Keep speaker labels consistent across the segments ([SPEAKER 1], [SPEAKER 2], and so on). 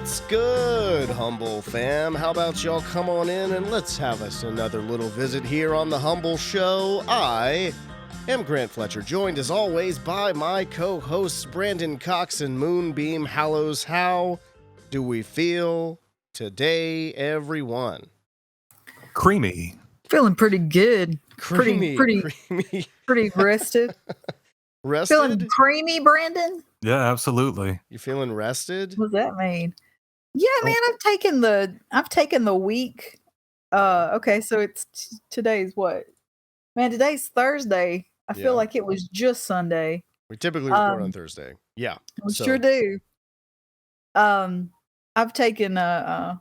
[SPEAKER 1] What's good, Humble fam? How about y'all come on in and let's have us another little visit here on the Humble Show. I am Grant Fletcher, joined as always by my co-hosts Brandon Cox and Moonbeam Hallows. How do we feel today, everyone?
[SPEAKER 2] Creamy.
[SPEAKER 3] Feeling pretty good.
[SPEAKER 1] Creamy.
[SPEAKER 3] Pretty rested.
[SPEAKER 1] Rested?
[SPEAKER 3] Feeling creamy, Brandon?
[SPEAKER 2] Yeah, absolutely.
[SPEAKER 1] You feeling rested?
[SPEAKER 3] What does that mean? Yeah, man, I've taken the week. Okay, so today's what? Man, today's Thursday. I feel like it was just Sunday.
[SPEAKER 1] We typically record on Thursday. Yeah.
[SPEAKER 3] We sure do. I've taken a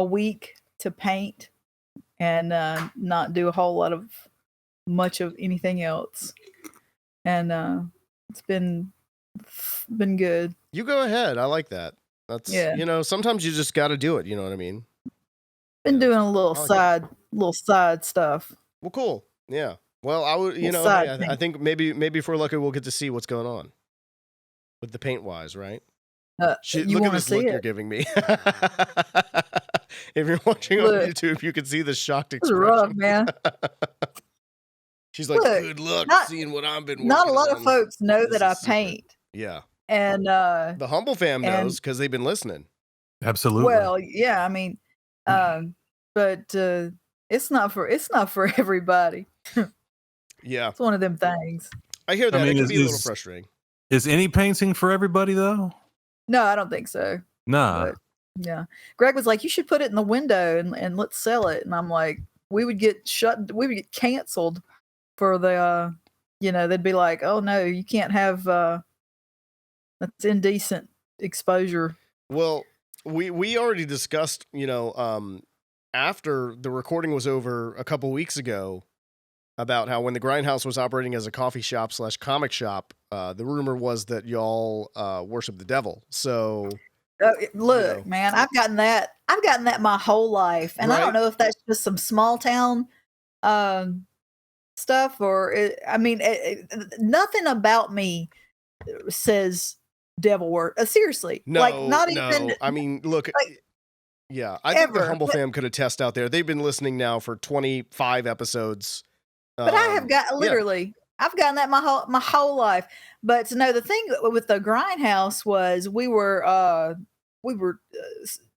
[SPEAKER 3] week to paint and not do a whole lot of much of anything else. And it's been good.
[SPEAKER 1] You go ahead. I like that. That's sometimes you just got to do it. You know what I mean?
[SPEAKER 3] Been doing a little side stuff.
[SPEAKER 1] Well, cool. Yeah. Well, I would, I think maybe if we're lucky, we'll get to see what's going on with the paint wise, right? Look at this look you're giving me. If you're watching on YouTube, you can see the shocked expression.
[SPEAKER 3] Rough, man.
[SPEAKER 1] She's like, good luck seeing what I've been working on.
[SPEAKER 3] Not a lot of folks know that I paint.
[SPEAKER 1] Yeah.
[SPEAKER 3] And
[SPEAKER 1] the Humble fam knows because they've been listening.
[SPEAKER 2] Absolutely.
[SPEAKER 3] Well, yeah, I mean, but it's not for everybody.
[SPEAKER 1] Yeah.
[SPEAKER 3] It's one of them things.
[SPEAKER 1] I hear that. It can be a little frustrating.
[SPEAKER 2] Is any painting for everybody though?
[SPEAKER 3] No, I don't think so.
[SPEAKER 2] Nah.
[SPEAKER 3] But, yeah. Greg was like, you should put it in the window and let's sell it. And I'm like, we would get canceled for the they'd be like, oh no, you can't have that's indecent exposure.
[SPEAKER 1] Well, we already discussed, after the recording was over a couple weeks ago about how when the Grindhouse was operating as a coffee shop / comic shop, the rumor was that y'all worship the devil. So
[SPEAKER 3] look, man, I've gotten that my whole life, and I don't know if that's just some small town stuff or nothing about me says devil word. Seriously, not even.
[SPEAKER 1] I mean, look. Yeah, I think the Humble fam could attest out there. They've been listening now for 25 episodes.
[SPEAKER 3] But I have got I've gotten that my whole life. But no, the thing with the Grindhouse was we were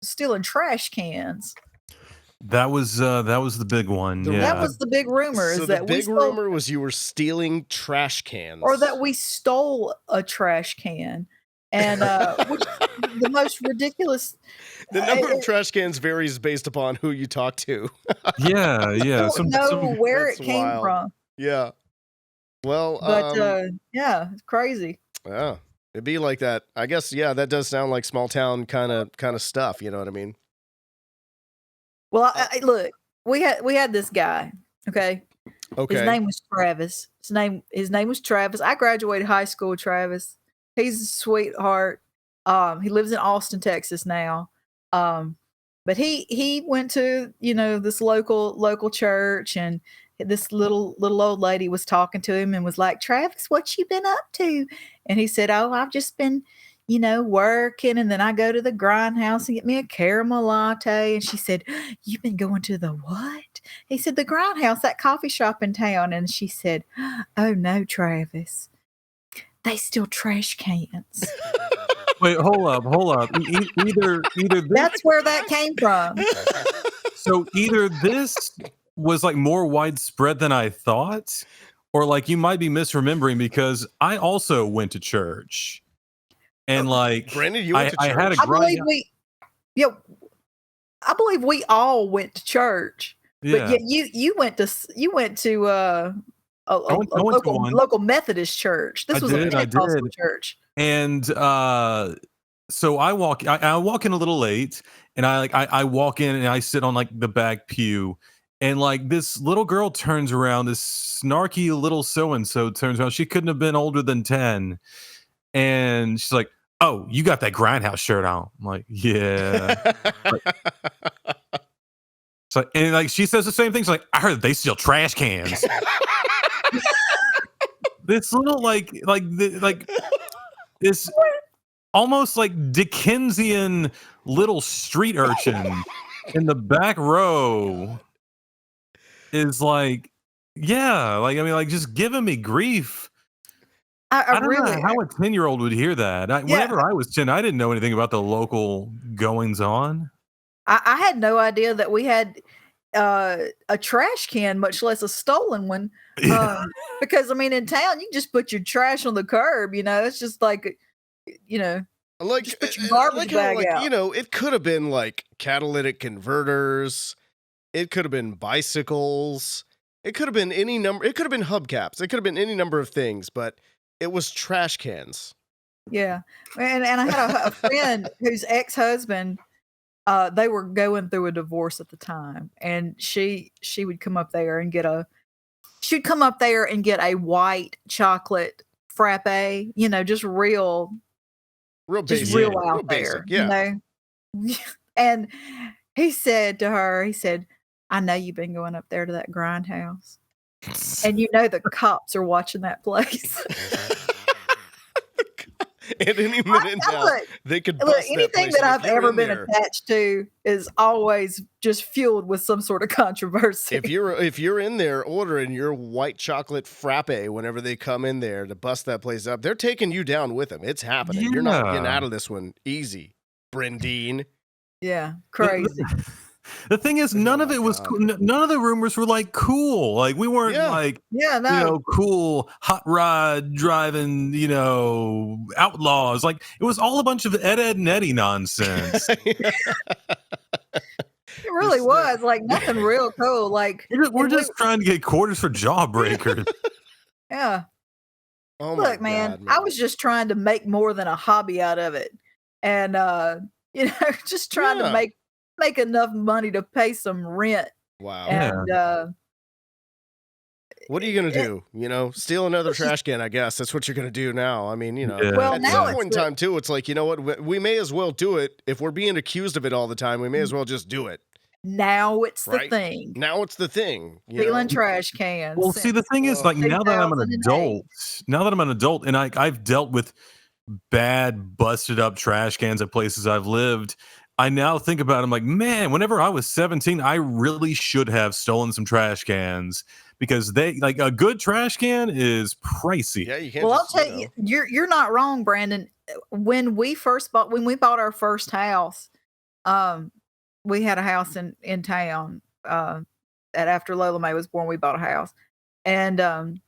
[SPEAKER 3] stealing trash cans.
[SPEAKER 2] That was the big one.
[SPEAKER 3] That was the big rumor.
[SPEAKER 1] So the big rumor was you were stealing trash cans,
[SPEAKER 3] or that we stole a trash can, and which the most ridiculous.
[SPEAKER 1] The number of trash cans varies based upon who you talk to.
[SPEAKER 2] Yeah.
[SPEAKER 3] I don't know where it came from.
[SPEAKER 1] Yeah. Well,
[SPEAKER 3] but it's crazy.
[SPEAKER 1] Yeah, it'd be like that. I guess. Yeah, that does sound like small town kind of stuff. You know what I mean?
[SPEAKER 3] Well, look, we had this guy. Okay. His name was Travis. His name was Travis. I graduated high school with Travis. He's a sweetheart. He lives in Austin, Texas now. But he went to this local church, and this little old lady was talking to him and was like, Travis, what you been up to? And he said, oh, I've just been working, and then I go to the Grindhouse and get me a caramel latte. And she said, you've been going to the what? He said, the Grindhouse, that coffee shop in town. And she said, oh no, Travis, they steal trash cans.
[SPEAKER 2] Wait, hold up. Either
[SPEAKER 3] that's where that came from.
[SPEAKER 2] So either this was like more widespread than I thought, or like you might be misremembering, because I also went to church. And like
[SPEAKER 1] Brandon, you went to church.
[SPEAKER 2] I had a
[SPEAKER 3] I believe we all went to church.
[SPEAKER 2] Yeah.
[SPEAKER 3] But you went to a local Methodist church. This was a Pentecostal church.
[SPEAKER 2] And so I walk in a little late, and I walk in and I sit on like the back pew, and like this little girl turns around, this snarky little so-and-so turns around. She couldn't have been older than 10. And she's like, oh, you got that Grindhouse shirt on. I'm like, yeah. So, and like she says the same thing. She's like, I heard that they steal trash cans. This little like this almost like Dickensian little street urchin in the back row is like, yeah, like, I mean, like, just giving me grief. I don't know how a 10-year-old would hear that. Whenever I was 10, I didn't know anything about the local goings on.
[SPEAKER 3] I had no idea that we had a trash can, much less a stolen one. Because I mean, in town, you can just put your trash on the curb. It's just like,
[SPEAKER 1] like
[SPEAKER 3] just put your garbage bag out.
[SPEAKER 1] It could have been like catalytic converters. It could have been bicycles. It could have been any number. It could have been hubcaps. It could have been any number of things, but it was trash cans.
[SPEAKER 3] Yeah, and I had a friend whose ex-husband. They were going through a divorce at the time, and she would come up there and get a white chocolate frappe, just real
[SPEAKER 1] basic,
[SPEAKER 3] just real out
[SPEAKER 1] real
[SPEAKER 3] there,
[SPEAKER 1] basic, yeah.
[SPEAKER 3] And he said to her, I know you've been going up there to that grind house, and the cops are watching that place.
[SPEAKER 1] At any minute now, they could bust
[SPEAKER 3] anything that I've ever been attached to is always just fueled with some sort of controversy.
[SPEAKER 1] If you're in there ordering your white chocolate frappe whenever they come in there to bust that place up, they're taking you down with them. It's happening. Yeah. You're not getting out of this one easy, Brendine.
[SPEAKER 3] Yeah, crazy.
[SPEAKER 2] The thing is, none of it was cool. None of the rumors were like cool. Like we weren't cool hot rod driving, outlaws. Like it was all a bunch of Ed and Eddie nonsense.
[SPEAKER 3] It really was like nothing real cool. Like
[SPEAKER 2] we're just trying to get quarters for Jawbreakers.
[SPEAKER 3] Yeah.
[SPEAKER 1] Oh
[SPEAKER 3] Look, man, I was just trying to make more than a hobby out of it, and just trying to make enough money to pay some rent.
[SPEAKER 1] Wow.
[SPEAKER 3] And
[SPEAKER 1] what are you gonna do? Steal another trash can, I guess. That's what you're gonna do now. I mean,
[SPEAKER 3] well,
[SPEAKER 1] at
[SPEAKER 3] now
[SPEAKER 1] some point in time too, it's like, you know what, we may as well do it. If we're being accused of it all the time, we may as well just do it.
[SPEAKER 3] Now it's the thing.
[SPEAKER 1] Now it's the thing.
[SPEAKER 3] Stealing trash cans.
[SPEAKER 2] Well, see, the thing is, like, now that I'm an adult, and I've dealt with bad, busted up trash cans at places I've lived, I now think about it, I'm like, man, whenever I was 17, I really should have stolen some trash cans because a good trash can is pricey.
[SPEAKER 1] Yeah, you can't.
[SPEAKER 3] Well, I'll tell you, you're not wrong, Brandon. When we bought our first house, we had a house in town. After Lola Mae was born, we bought a house, and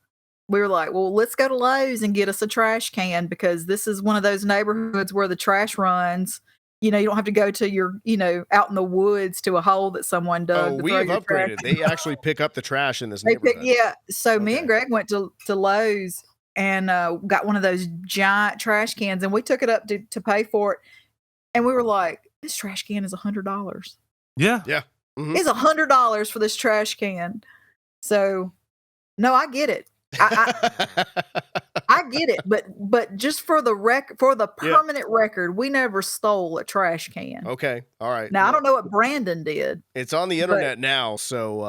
[SPEAKER 3] we were like, well, let's go to Lowe's and get us a trash can because this is one of those neighborhoods where the trash runs. You don't have to go to your, out in the woods to a hole that someone dug.
[SPEAKER 1] Oh, we have upgraded. They actually pick up the trash in this neighborhood.
[SPEAKER 3] So me and Greg went to Lowe's and got one of those giant trash cans, and we took it up to pay for it. And we were like, this trash can is $100.
[SPEAKER 2] Yeah.
[SPEAKER 1] Yeah. Mm-hmm.
[SPEAKER 3] It's $100 for this trash can. So, no, I get it. I get it, but just for the permanent record, we never stole a trash can.
[SPEAKER 1] Okay, all right.
[SPEAKER 3] Now I don't know what Brandon did.
[SPEAKER 1] It's on the internet now, so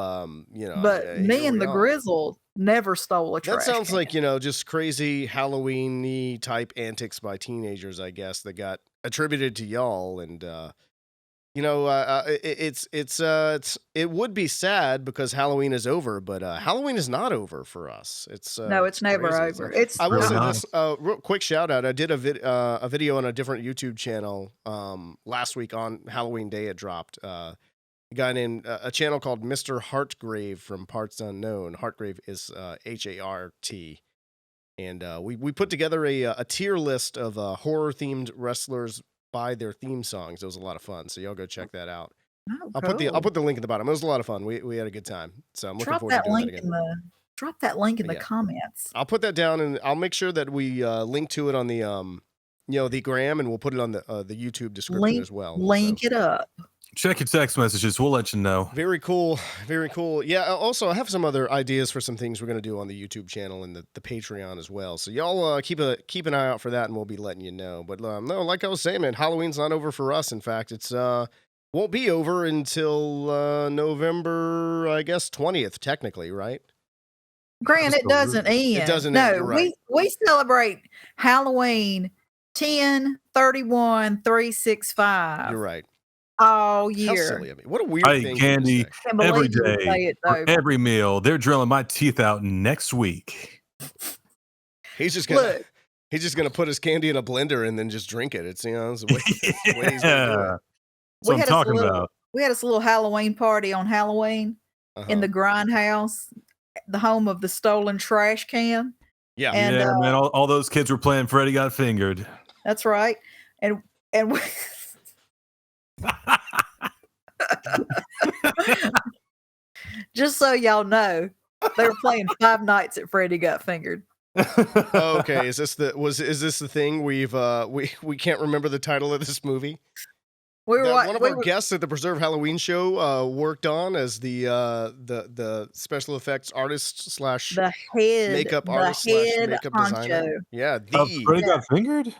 [SPEAKER 3] But me and the Grizzle never stole a trash can.
[SPEAKER 1] That sounds like just crazy Halloween-y type antics by teenagers, I guess, that got attributed to y'all, and it would be sad because Halloween is over, but Halloween is not over for us. It's
[SPEAKER 3] never
[SPEAKER 1] crazy.
[SPEAKER 3] over.
[SPEAKER 1] I will say this real quick shout out. I did a video on a different YouTube channel last week on Halloween Day. It dropped. A guy named a channel called Mr. Heartgrave from Parts Unknown. Heartgrave is HART. And we put together a tier list of horror themed wrestlers by their theme songs. It was a lot of fun, so y'all go check that out.
[SPEAKER 3] Oh,
[SPEAKER 1] I'll put the link at the bottom. It was a lot of fun. We had a good time, so I'm looking forward to doing that again.
[SPEAKER 3] Drop that link in the comments.
[SPEAKER 1] I'll put that down, and I'll make sure that we link to it on the the gram, and we'll put it on the YouTube description as well.
[SPEAKER 3] Link it up.
[SPEAKER 2] Check your text messages. We'll let you know.
[SPEAKER 1] Very cool. Very cool. Yeah. Also, I have some other ideas for some things we're going to do on the YouTube channel and the Patreon as well. So y'all keep an eye out for that, and we'll be letting you know. But no, like I was saying, man, Halloween's not over for us. In fact, it's won't be over until November, I guess, 20th, technically, right?
[SPEAKER 3] Grant, it doesn't end.
[SPEAKER 1] It doesn't end.
[SPEAKER 3] No, we celebrate Halloween 10/31/365.
[SPEAKER 1] You're right.
[SPEAKER 3] All
[SPEAKER 1] How
[SPEAKER 3] year.
[SPEAKER 1] silly of me. What a weird
[SPEAKER 2] I eat
[SPEAKER 1] thing
[SPEAKER 2] candy
[SPEAKER 1] to say.
[SPEAKER 3] Can't
[SPEAKER 2] every
[SPEAKER 3] believe you would
[SPEAKER 2] day,
[SPEAKER 3] say it,
[SPEAKER 2] for
[SPEAKER 3] though.
[SPEAKER 2] every meal. They're drilling my teeth out next week.
[SPEAKER 1] He's just gonna
[SPEAKER 3] Look,
[SPEAKER 1] he's just gonna put his candy in a blender and then just drink it. It's it's the way he's gonna do it.
[SPEAKER 2] That's what I'm talking about.
[SPEAKER 3] we had us a little Halloween party on Halloween in the Grindhouse, the home of the stolen trash can.
[SPEAKER 1] Yeah.
[SPEAKER 3] And,
[SPEAKER 2] yeah, man. All those kids were playing Freddy Got Fingered.
[SPEAKER 3] That's right. And we, just so y'all know, they were playing Five Nights at Freddy Got Fingered.
[SPEAKER 1] Okay, is this the thing we can't remember the title of this movie? One of our guests at the Preserve Halloween show worked on as the special effects artist /
[SPEAKER 3] the head
[SPEAKER 1] makeup artist / makeup designer. Yeah,
[SPEAKER 2] Freddy Got Fingered?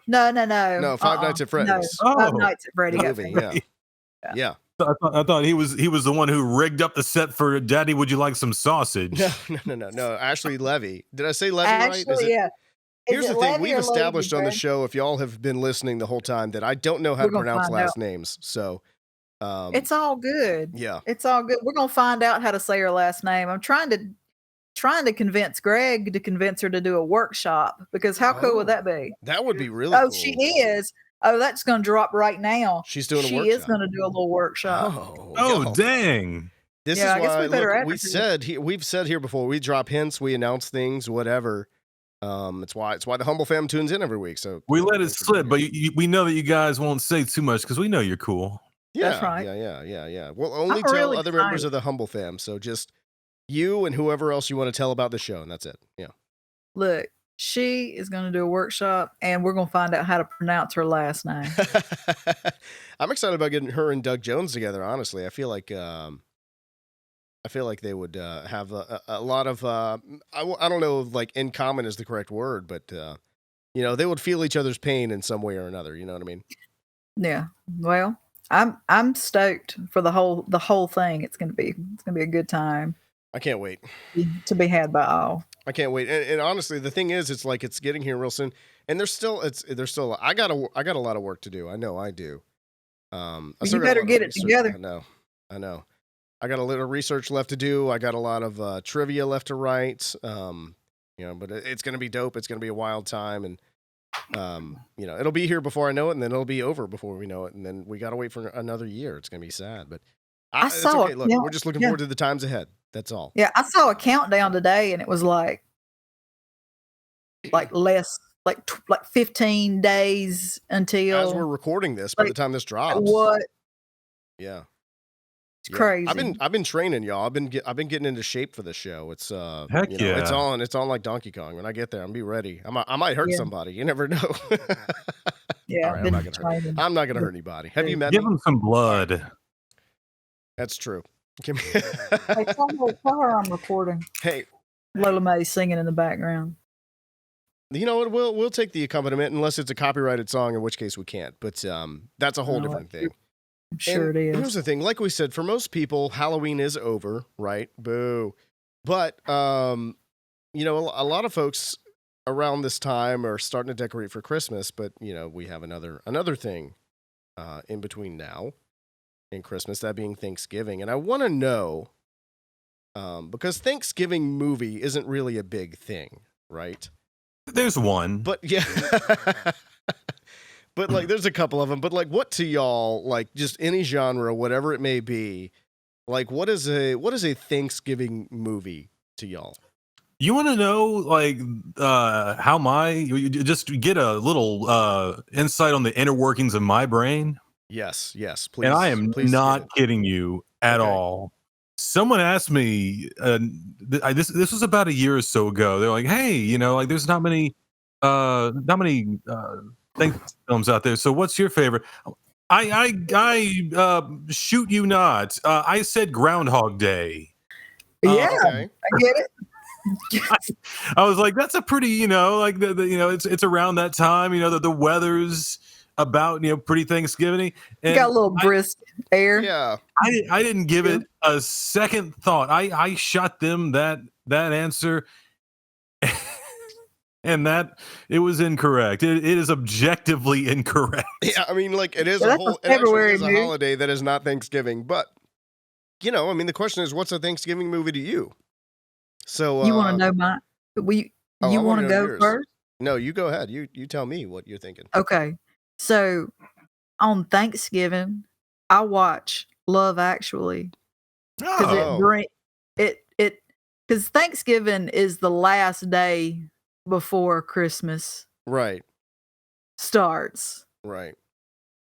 [SPEAKER 3] No.
[SPEAKER 1] No, Five Nights at Freddy's.
[SPEAKER 3] No, Five Nights at Freddy Got
[SPEAKER 1] movie,
[SPEAKER 3] Fingered.
[SPEAKER 1] Yeah.
[SPEAKER 2] I thought he was the one who rigged up the set for Daddy. Would you like some sausage?
[SPEAKER 1] No. Ashley Levy. Did I say Levy right?
[SPEAKER 3] Yeah.
[SPEAKER 1] Here's the thing: we've established on the show, if y'all have been listening the whole time, that I don't know how to pronounce last names. So
[SPEAKER 3] it's all good.
[SPEAKER 1] Yeah,
[SPEAKER 3] it's all good. We're gonna find out how to say her last name. I'm trying to convince Greg to convince her to do a workshop, because how cool would that be?
[SPEAKER 1] That would be really cool.
[SPEAKER 3] She is. Oh, that's going to drop right now.
[SPEAKER 1] She's doing a workshop.
[SPEAKER 3] She is going to do a little workshop.
[SPEAKER 2] Oh, dang.
[SPEAKER 1] This is why we've said here before, we drop hints, we announce things, whatever. It's why the Humble Fam tunes in every week. So
[SPEAKER 2] we let it slip, but we know that you guys won't say too much because we know you're cool.
[SPEAKER 1] Yeah,
[SPEAKER 3] that's right.
[SPEAKER 1] Yeah. We'll only tell other members of the Humble Fam. So just you and whoever else you want to tell about the show, and that's it. Yeah.
[SPEAKER 3] Look, she is going to do a workshop, and we're going to find out how to pronounce her last name.
[SPEAKER 1] I'm excited about getting her and Doug Jones together. Honestly, I feel like they would have a lot of I don't know if like in common is the correct word, but they would feel each other's pain in some way or another. You know what I mean?
[SPEAKER 3] Yeah. Well, I'm stoked for the whole thing. It's gonna be a good time.
[SPEAKER 1] I can't wait
[SPEAKER 3] to be had by all.
[SPEAKER 1] I can't wait. And honestly, the thing is, it's getting here real soon, and there's still I got a lot of work to do. I know I do.
[SPEAKER 3] You better get it together.
[SPEAKER 1] I know. I got a little research left to do. I got a lot of trivia left to write. But it's going to be dope. It's going to be a wild time, and it'll be here before I know it, and then it'll be over before we know it, and then we got to wait for another year. It's going to be sad, but it's okay. Look, we're just looking forward to the times ahead. That's all.
[SPEAKER 3] Yeah, I saw a countdown today, and it was like less, like 15 days until
[SPEAKER 1] as we're recording this. By the time this drops,
[SPEAKER 3] what?
[SPEAKER 1] Yeah.
[SPEAKER 3] It's crazy.
[SPEAKER 1] I've been training y'all. I've been getting into shape for this show. It's
[SPEAKER 2] heck yeah.
[SPEAKER 1] It's on like Donkey Kong. When I get there, I'm be ready. I might hurt somebody. You never know.
[SPEAKER 3] Yeah,
[SPEAKER 1] right, I'm not gonna hurt anybody. Have you met
[SPEAKER 2] Give
[SPEAKER 1] me?
[SPEAKER 2] him some blood.
[SPEAKER 1] That's true.
[SPEAKER 3] Hey, tell her I'm recording.
[SPEAKER 1] Hey,
[SPEAKER 3] Lola Mae's singing in the background.
[SPEAKER 1] You know what? We'll take the accompaniment unless it's a copyrighted song, in which case we can't. But that's a whole different thing.
[SPEAKER 3] I'm sure it is.
[SPEAKER 1] Here's the thing. Like we said, for most people, Halloween is over, right? Boo. But, a lot of folks around this time are starting to decorate for Christmas. But, we have another thing in between now and Christmas, that being Thanksgiving. And I want to know, because Thanksgiving movie isn't really a big thing, right?
[SPEAKER 2] There's one.
[SPEAKER 1] But, yeah. But like, there's a couple of them. But like, what to y'all, like, just any genre, whatever it may be, like, what is a Thanksgiving movie to y'all?
[SPEAKER 2] You want to know, like, how you just get a little insight on the inner workings of my brain?
[SPEAKER 1] Yes, please.
[SPEAKER 2] And I am not kidding you at all. Someone asked me, this was about a year or so ago. They're like, hey, like, there's not many films out there. So what's your favorite? I shoot you not. I said Groundhog Day.
[SPEAKER 3] Yeah, okay. I get it.
[SPEAKER 2] I was like, that's a pretty, like it's around that time, the weather's about, pretty Thanksgiving.
[SPEAKER 3] You got a little brisk air.
[SPEAKER 1] Yeah.
[SPEAKER 2] I didn't give it a second thought. I shot them that answer. And that it was incorrect. It is objectively incorrect.
[SPEAKER 1] Yeah, I mean, like it is
[SPEAKER 3] Yeah,
[SPEAKER 1] a
[SPEAKER 3] that's a
[SPEAKER 1] it actually
[SPEAKER 3] February
[SPEAKER 1] is a
[SPEAKER 3] movie.
[SPEAKER 1] holiday that is not Thanksgiving. But I mean, the question is, what's a Thanksgiving movie to you? So
[SPEAKER 3] You want to know my? You
[SPEAKER 1] I
[SPEAKER 3] want to
[SPEAKER 1] know
[SPEAKER 3] go
[SPEAKER 1] yours.
[SPEAKER 3] first?
[SPEAKER 1] No, you go ahead. You tell me what you're thinking.
[SPEAKER 3] Okay. So on Thanksgiving, I watch Love Actually because it because Thanksgiving is the last day before Christmas
[SPEAKER 1] Right.
[SPEAKER 3] starts.
[SPEAKER 1] Right.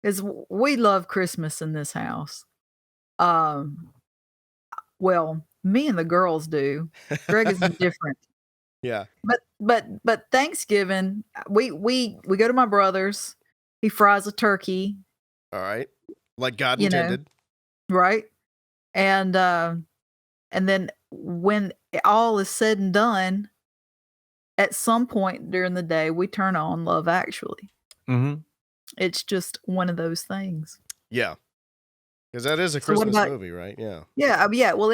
[SPEAKER 3] Because we love Christmas in this house. Well, me and the girls do. Greg is indifferent.
[SPEAKER 1] Yeah.
[SPEAKER 3] But Thanksgiving, we go to my brother's. He fries a turkey.
[SPEAKER 1] All right. Like God
[SPEAKER 3] You know.
[SPEAKER 1] intended.
[SPEAKER 3] Right? And then when all is said and done, at some point during the day, we turn on Love Actually.
[SPEAKER 2] Mm-hmm.
[SPEAKER 3] It's just one of those things.
[SPEAKER 1] Yeah. Because that is a Christmas movie, right? Yeah.
[SPEAKER 3] Yeah. Yeah. Well,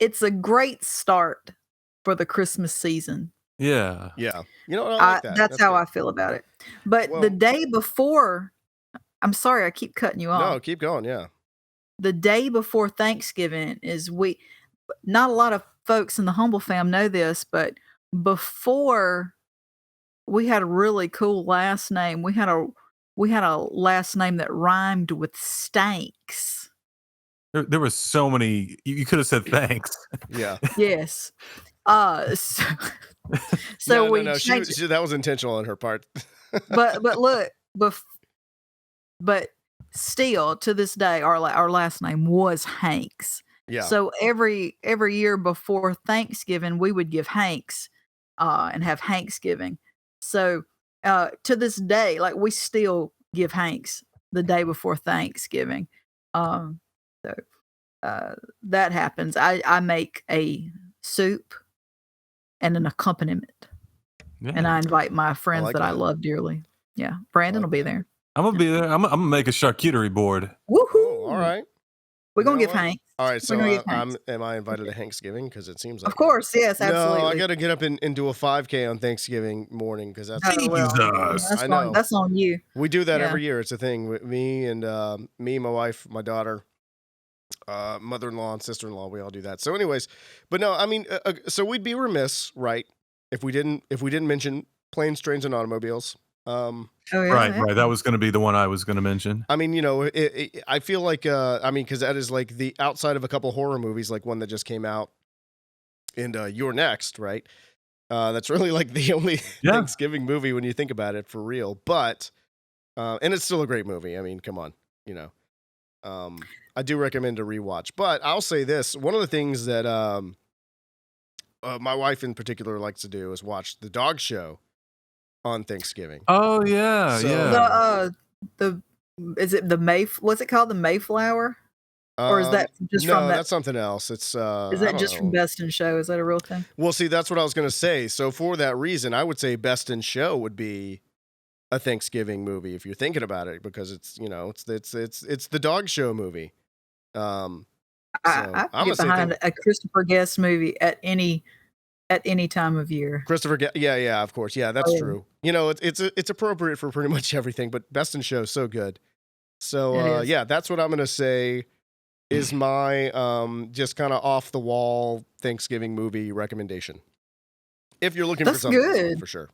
[SPEAKER 3] it's a great start for the Christmas season.
[SPEAKER 2] Yeah.
[SPEAKER 1] Yeah. You know what? I like that.
[SPEAKER 3] That's how I feel about it. But the day before, I'm sorry, I keep cutting you off.
[SPEAKER 1] No, keep going. Yeah.
[SPEAKER 3] The day before Thanksgiving is not a lot of folks in the Humble fam know this, but before we had a really cool last name. We had a last name that rhymed with Stanks.
[SPEAKER 2] There were so many. You could have said thanks.
[SPEAKER 1] Yeah.
[SPEAKER 3] Yes. So we changed
[SPEAKER 1] that was intentional on her part.
[SPEAKER 3] but look, but still to this day, our last name was Hanks.
[SPEAKER 1] Yeah.
[SPEAKER 3] So every year before Thanksgiving, we would give Hanks and have Hanksgiving. So to this day, like we still give Hanks the day before Thanksgiving. So that happens. I make a soup and an accompaniment, and I invite my friends that I love dearly. Yeah, Brandon will be there.
[SPEAKER 2] I'm gonna be there. I'm gonna make a charcuterie board.
[SPEAKER 3] Woohoo!
[SPEAKER 1] All right.
[SPEAKER 3] We're gonna give Hanks.
[SPEAKER 1] All right, so am I invited to Thanksgiving? Because it seems like
[SPEAKER 3] of course, yes, absolutely.
[SPEAKER 1] No, I got to get up and do a 5K on Thanksgiving morning because that's
[SPEAKER 2] Jesus.
[SPEAKER 1] I know
[SPEAKER 3] that's on you.
[SPEAKER 1] We do that every year. It's a thing with me and my wife, my daughter, mother-in-law, and sister-in-law. We all do that. So, anyways, but no, I mean, so we'd be remiss, right, if we didn't mention Planes, Trains, and Automobiles.
[SPEAKER 2] Right. That was going to be the one I was going to mention.
[SPEAKER 1] I mean, I feel like, because that is like the outside of a couple horror movies, like one that just came out, and You're Next, right? That's really like the only Thanksgiving movie when you think about it, for real. But, and it's still a great movie. I mean, come on, I do recommend a rewatch. But I'll say this: one of the things that my wife in particular likes to do is watch the dog show on Thanksgiving.
[SPEAKER 2] Oh yeah, yeah.
[SPEAKER 3] Is it what's it called? The Mayflower? Or is that just from that?
[SPEAKER 1] That's something else. It's
[SPEAKER 3] is that just from Best in Show? Is that a real thing?
[SPEAKER 1] Well, see, that's what I was going to say. So for that reason, I would say Best in Show would be a Thanksgiving movie if you're thinking about it, because it's it's the dog show movie.
[SPEAKER 3] I can get behind a Christopher Guest movie at any time of year.
[SPEAKER 1] Christopher Guest, yeah, of course, yeah, that's true. It's appropriate for pretty much everything, but Best in Show is so good. So yeah, that's what I'm gonna say is my just kind of off the wall Thanksgiving movie recommendation. If you're looking for something good, for sure.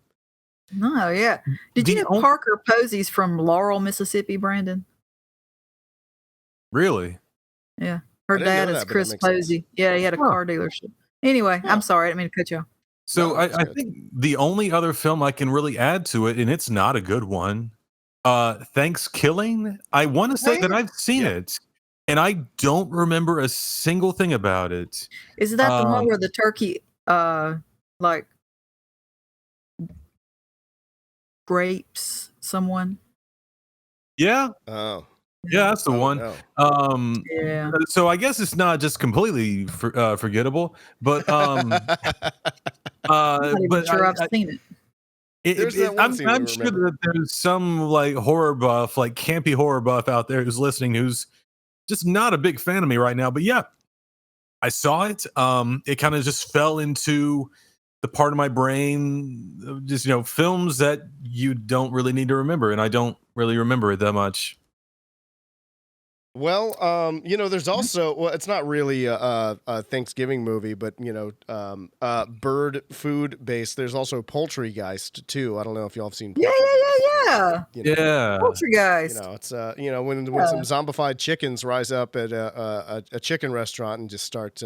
[SPEAKER 3] No, yeah. Did you know Parker Posey's from Laurel, Mississippi, Brandon?
[SPEAKER 2] Really?
[SPEAKER 3] Yeah. Her dad is Chris Posey. Yeah, he had a car dealership. Anyway, I'm sorry. I didn't mean to cut you off.
[SPEAKER 2] So I think the only other film I can really add to it, and it's not a good one, Thanksgiving. I want to say that I've seen it, and I don't remember a single thing about it.
[SPEAKER 3] Is that the one where the turkey, like, grapes someone?
[SPEAKER 2] Yeah.
[SPEAKER 1] Oh.
[SPEAKER 2] Yeah, that's the one.
[SPEAKER 1] No.
[SPEAKER 3] Yeah.
[SPEAKER 2] So I guess it's not just completely forgettable, but
[SPEAKER 3] I'm not even sure I've seen it.
[SPEAKER 2] I'm sure that there's some like horror buff, like campy horror buff out there who's listening, who's just not a big fan of me right now. But yeah, I saw it. It kind of just fell into the part of my brain, just films that you don't really need to remember, and I don't really remember it that much.
[SPEAKER 1] Well, there's also, it's not really a Thanksgiving movie, but bird food based. There's also Poultrygeist too. I don't know if y'all have seen.
[SPEAKER 3] Yeah.
[SPEAKER 2] Yeah.
[SPEAKER 3] Poultrygeist.
[SPEAKER 1] It's when some zombified chickens rise up at a chicken restaurant and just start.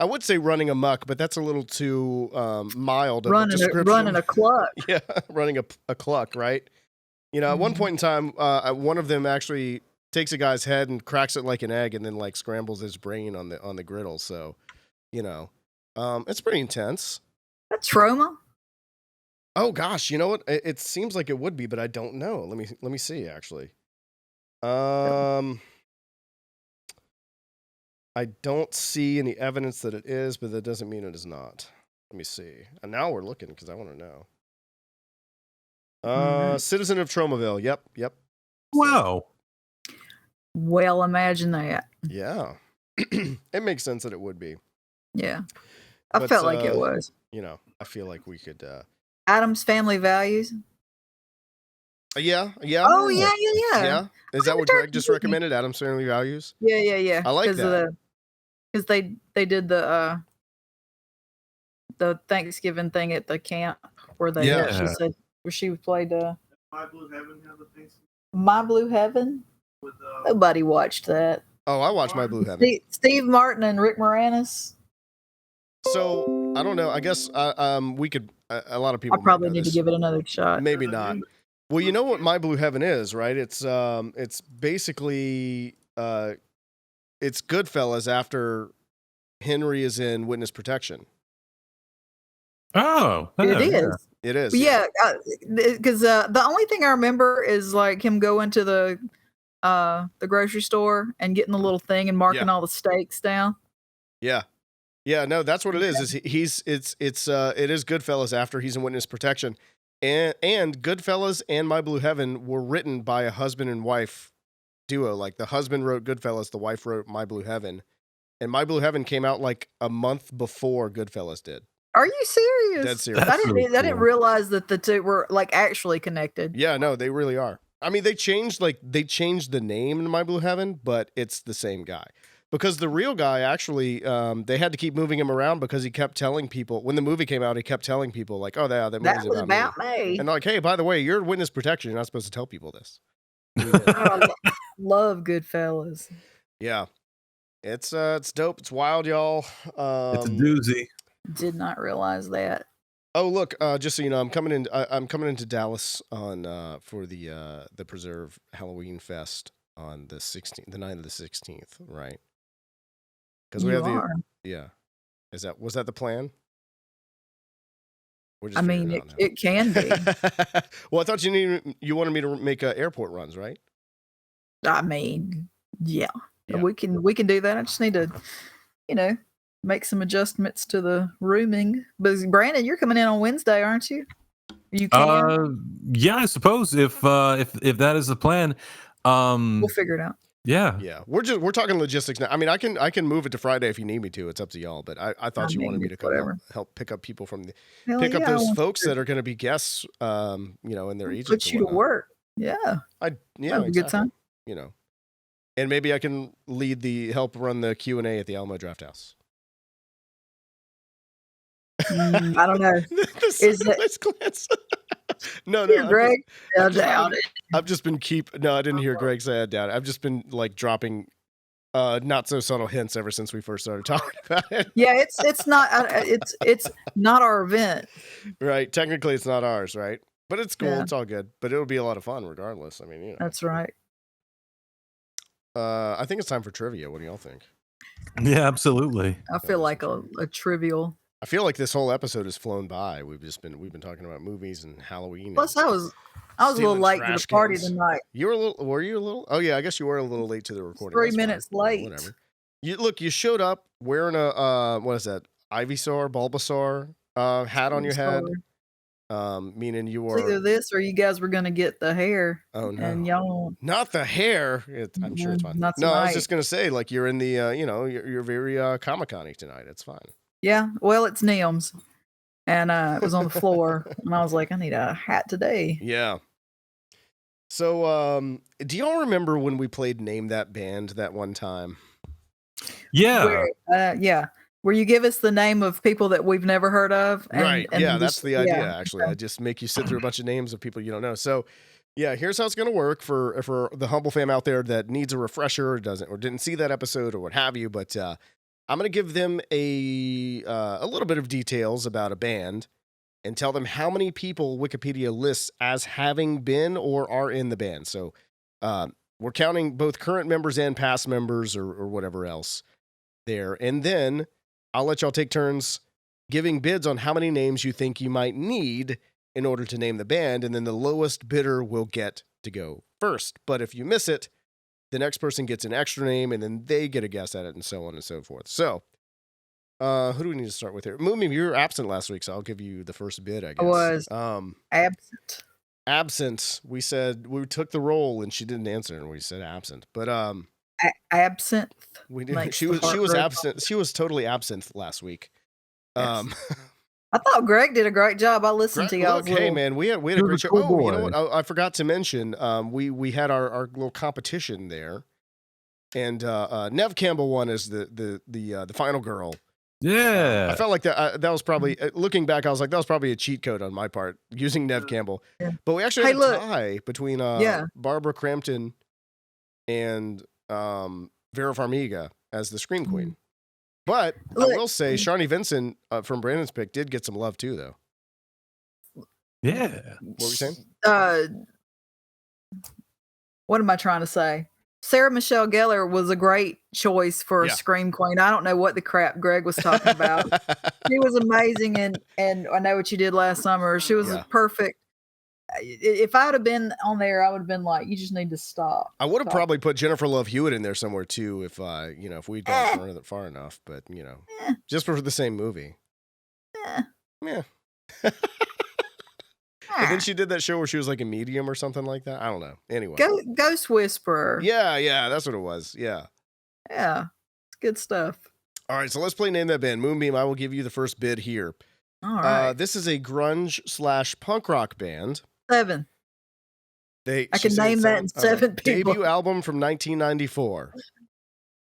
[SPEAKER 1] I would say running amok, but that's a little too mild of a description.
[SPEAKER 3] Running a cluck.
[SPEAKER 1] Yeah, running a cluck, right? At one point in time, one of them actually takes a guy's head and cracks it like an egg, and then like scrambles his brain on the griddle. So, it's pretty intense.
[SPEAKER 3] That's trauma.
[SPEAKER 1] Oh gosh, you know what? It seems like it would be, but I don't know. Let me see. Actually, I don't see any evidence that it is, but that doesn't mean it is not. Let me see. And now we're looking because I want to know. Citizen of Tromaville. Yep.
[SPEAKER 2] Wow.
[SPEAKER 3] Well, imagine that.
[SPEAKER 1] Yeah. It makes sense that it would be.
[SPEAKER 3] Yeah. I felt like it was.
[SPEAKER 1] I feel like we could.
[SPEAKER 3] Addams Family Values.
[SPEAKER 1] Yeah.
[SPEAKER 3] Oh, yeah.
[SPEAKER 1] Is that what Greg just recommended? Addams Family Values?
[SPEAKER 3] Yeah.
[SPEAKER 1] I like that.
[SPEAKER 3] Because they did the Thanksgiving thing at the camp where she played
[SPEAKER 4] My Blue Heaven have a thing.
[SPEAKER 3] My Blue Heaven.
[SPEAKER 4] With,
[SPEAKER 3] nobody watched that.
[SPEAKER 1] Oh, I watched My Blue Heaven.
[SPEAKER 3] Steve Martin and Rick Moranis.
[SPEAKER 1] So I don't know. I guess we could. A lot of people.
[SPEAKER 3] I probably need to give it another shot.
[SPEAKER 1] Maybe not. Well, you know what My Blue Heaven is, right? It's basically it's Goodfellas after Henry is in witness protection.
[SPEAKER 2] Oh,
[SPEAKER 3] it is.
[SPEAKER 1] It is.
[SPEAKER 3] Yeah, because the only thing I remember is like him going to the grocery store and getting the little thing and marking all the steaks down.
[SPEAKER 1] Yeah. No, that's what it is. It is Goodfellas after he's in witness protection, and Goodfellas and My Blue Heaven were written by a husband and wife duo. Like the husband wrote Goodfellas, the wife wrote My Blue Heaven, and My Blue Heaven came out like a month before Goodfellas did.
[SPEAKER 3] Are you serious?
[SPEAKER 1] Dead serious.
[SPEAKER 3] I didn't realize that the two were like actually connected.
[SPEAKER 1] Yeah, no, they really are. I mean, they changed the name in My Blue Heaven, but it's the same guy. Because the real guy actually, they had to keep moving him around because he kept telling people when the movie came out. He kept telling people like, "Oh, that movie's about me," and like, "Hey, by the way, you're witness protection. You're not supposed to tell people this."
[SPEAKER 3] I love Goodfellas.
[SPEAKER 1] Yeah, it's dope. It's wild, y'all.
[SPEAKER 2] It's a doozy.
[SPEAKER 3] Did not realize that.
[SPEAKER 1] Oh, look, just so you know, I'm coming into Dallas on for the Preserve Halloween Fest on the 16th, the night of the 16th, right? Because we have was that the plan?
[SPEAKER 3] I mean, it can be.
[SPEAKER 1] Well, I thought you wanted me to make airport runs, right?
[SPEAKER 3] I mean, yeah. We can do that. I just need to, make some adjustments to the rooming. But Brandon, you're coming in on Wednesday, aren't you? You can.
[SPEAKER 2] Yeah, I suppose if that is the plan,
[SPEAKER 3] we'll figure it out.
[SPEAKER 1] Yeah. We're talking logistics now. I mean, I can move it to Friday if you need me to. It's up to y'all. But I thought you wanted me to come help pick up people from up those folks that are going to be guests, in their Egypt.
[SPEAKER 3] Put you to work. Yeah.
[SPEAKER 1] Exactly.
[SPEAKER 3] A good time.
[SPEAKER 1] And maybe I can help run the Q&A at the Alamo Drafthouse.
[SPEAKER 3] I don't know.
[SPEAKER 1] Is it glance? No,
[SPEAKER 3] Greg. I doubt it.
[SPEAKER 1] I've just been No, I didn't hear Greg say I doubt it. I've just been like dropping not so subtle hints ever since we first started talking about it.
[SPEAKER 3] Yeah, it's not it's not our event.
[SPEAKER 1] Right. Technically, it's not ours, right? But it's cool. Yeah. It's all good. But it'll be a lot of fun regardless. I mean,
[SPEAKER 3] That's right.
[SPEAKER 1] I think it's time for trivia. What do y'all think?
[SPEAKER 2] Yeah, absolutely.
[SPEAKER 3] I feel like a trivial.
[SPEAKER 1] I feel like this whole episode has flown by. We've been talking about movies and Halloween.
[SPEAKER 3] Plus, I was a little late to the party tonight.
[SPEAKER 1] Were you a little? Oh yeah, I guess you were a little late to the recording.
[SPEAKER 3] 3 minutes late.
[SPEAKER 1] Whatever. You showed up wearing a what is that? Ivysaur, Bulbasaur hat on your head. Meaning you were
[SPEAKER 3] either this or you guys were gonna get the hair.
[SPEAKER 1] Oh no!
[SPEAKER 3] And y'all
[SPEAKER 1] not the hair. I'm sure it's fine.
[SPEAKER 3] No,
[SPEAKER 1] I was just gonna say like you're in the you're very Comic-Con-y tonight. It's fine.
[SPEAKER 3] Yeah, well, it's NIMS. and it was on the floor, and I was like, I need a hat today.
[SPEAKER 1] Yeah. So, do y'all remember when we played Name That Band that one time?
[SPEAKER 2] Yeah.
[SPEAKER 3] Where you give us the name of people that we've never heard of.
[SPEAKER 1] And that's the idea, actually.
[SPEAKER 3] Okay.
[SPEAKER 1] I just make you sit through a bunch of names of people you don't know. So, yeah, here's how it's going to work for the Humble fam out there that needs a refresher, or didn't see that episode or what have you. But I'm going to give them a little bit of details about a band and tell them how many people Wikipedia lists as having been or are in the band. So we're counting both current members and past members or whatever else there. And then I'll let y'all take turns giving bids on how many names you think you might need in order to name the band, and then the lowest bidder will get to go first. But if you miss it, the next person gets an extra name, and then they get a guess at it, and so on and so forth. So, who do we need to start with here? Moonbeam, you were absent last week, so I'll give you the first bid, I guess.
[SPEAKER 3] I was absent.
[SPEAKER 1] Absent. We said we took the roll, and she didn't answer, and we said absent. But
[SPEAKER 3] absent.
[SPEAKER 1] We did. She was absent. She was totally absent last week.
[SPEAKER 3] Yes. I thought Greg did a great job. I listened to y'all.
[SPEAKER 1] Hey man, we had a great show. Oh, you know what? I forgot to mention. We had our little competition there, and Nev Campbell won as the final girl.
[SPEAKER 2] Yeah,
[SPEAKER 1] I felt like that was probably looking back. I was like, that was probably a cheat code on my part using Nev Campbell. Yeah. But we actually had a tie between Barbara Crampton and Vera Farmiga as the Scream Queen. But I will say, Sharni Vincent from Brandon's pick did get some love too, though.
[SPEAKER 2] Yeah.
[SPEAKER 1] What were you saying?
[SPEAKER 3] What am I trying to say? Sarah Michelle Gellar was a great choice for a Scream Queen. I don't know what the crap Greg was talking about. She was amazing, and I know what you did last summer. She was perfect. If I would have been on there, I would have been like, you just need to stop.
[SPEAKER 1] I would have probably put Jennifer Love Hewitt in there somewhere too, if if we'd gone far enough. But just for the same movie. Yeah. And then she did that show where she was like a medium or something like that. I don't know. Anyway,
[SPEAKER 3] Ghost Whisperer.
[SPEAKER 1] Yeah, that's what it was. Yeah,
[SPEAKER 3] it's good stuff.
[SPEAKER 1] All right, so let's play Name That Band. Moonbeam, I will give you the first bid here.
[SPEAKER 3] All right.
[SPEAKER 1] This is a grunge/punk rock band.
[SPEAKER 3] 7. I can name that in 7 people.
[SPEAKER 1] Debut album from 1994.